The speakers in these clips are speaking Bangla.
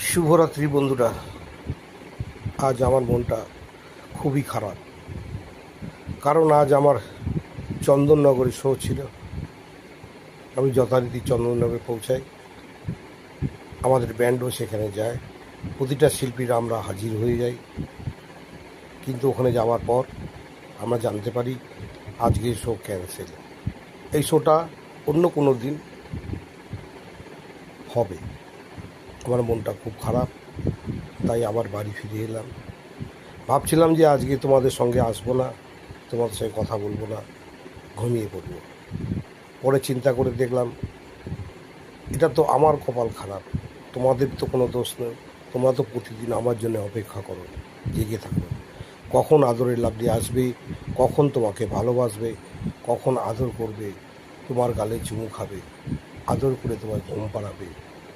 শুভরাত্রি বন্ধুরা। আজ আমার মনটা খুবই খারাপ, কারণ আজ আমার চন্দননগরে শো ছিল। আমি যথারীতি চন্দননগরে পৌঁছাই, আমাদের ব্যান্ডও সেখানে যায়, প্রতিটা শিল্পীরা আমরা হাজির হয়ে যাই। কিন্তু ওখানে যাওয়ার পর আমরা জানতে পারি আজকের শো ক্যান্সেল। এই শোটা অন্য কোনো দিন হবে। আমার মনটা খুব খারাপ, তাই আবার বাড়ি ফিরে এলাম। ভাবছিলাম যে আজকে তোমাদের সঙ্গে আসবো না, তোমাদের সঙ্গে কথা বলবো না, ঘুমিয়ে পড়ব। পরে চিন্তা করে দেখলাম এটা তো আমার কপাল খারাপ, তোমাদের তো কোনো দোষ নেই। তোমরা তো প্রতিদিন আমার জন্য অপেক্ষা করো, জেগে থাকো। কখন আদরের লাভলি আসবে, কখন তোমাকে ভালোবাসবে, কখন আদর করবে, তোমার গালে চুমু খাবে, আদর করে তোমার ঘুম পাড়াবে,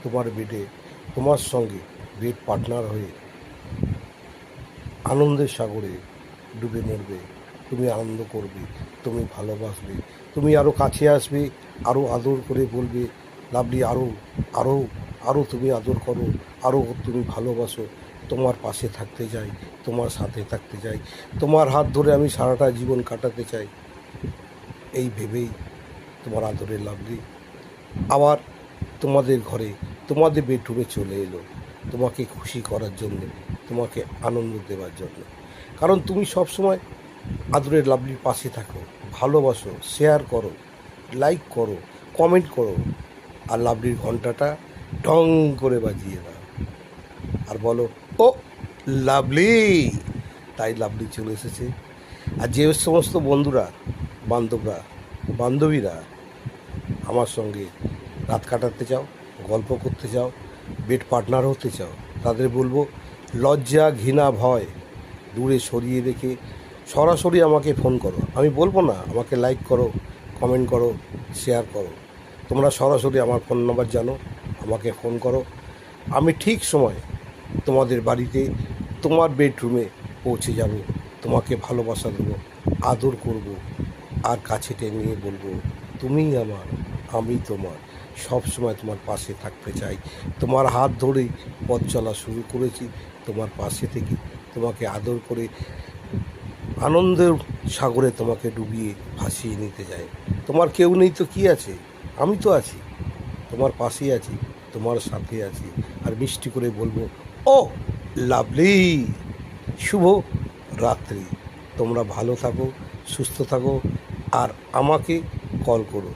তোমার বেডে তোমার সঙ্গে বেড পার্টনার হয়ে আনন্দের সাগরে ডুবে মরবে। তুমি আনন্দ করবে, তুমি ভালোবাসবে, তুমি আরও কাছে আসবে, আরও আদর করে বলবে লাভলি আরও আরও আরও তুমি আদর করো, আরও তুমি ভালোবাসো। তোমার পাশে থাকতে চাই, তোমার সাথে থাকতে চাই, তোমার হাত ধরে আমি সারাটা জীবন কাটাতে চাই। এই ভেবেই তোমার আদরের লাভলি আবার তোমাদের ঘরে, তোমাদের বেডরুমে চলে এলো, তোমাকে খুশি করার জন্য, তোমাকে আনন্দ দেওয়ার জন্য। কারণ তুমি সবসময় আদরের লাভলির পাশে থাকো, ভালোবাসো, শেয়ার করো, লাইক করো, কমেন্ট করো, আর লাভলির ঘন্টাটা ঢং করে বাজিয়ে দাও আর বলো ও লাভলি। তাই লাভলি চলে এসেছে। আর যে সমস্ত বন্ধুরা, বান্ধবীরা আমার সঙ্গে রাত কাটাতে চাও, গল্প করতে চাও, বেড পার্টনার হতে চাও, তাদের বলবো লজ্জা ঘৃণা ভয় দূরে সরিয়ে রেখে সরাসরি আমাকে ফোন করো। আমি বলবো না, আমাকে লাইক করো, কমেন্ট করো, শেয়ার করো। তোমরা সরাসরি আমার ফোন নাম্বার জানো, আমাকে ফোন করো। আমি ঠিক সময় তোমাদের বাড়িতে, তোমার বেডরুমে পৌঁছে যাব, তোমাকে ভালোবাসা দেবো, আদর করব, আর কাছে টেনে নিয়ে বলবো তুমিই আমার, আমি তোমার, সব সময় তোমার পাশে থাকতে চাই। তোমার হাত ধরেই পথ চলা শুরু করেছি, তোমার পাশে থেকে তোমাকে আদর করে আনন্দের সাগরে তোমাকে ডুবিয়ে ভাসিয়ে নিতে চাই। তোমার কেউ নেই তো কী আছে, আমি তো আছি, তোমার পাশেই আছি, তোমার সাথে আছি। আর মিষ্টি করে বলবো ও লাভলি। শুভ রাত্রি। তোমরা ভালো থাকো, সুস্থ থাকো, আর আমাকে কল করো।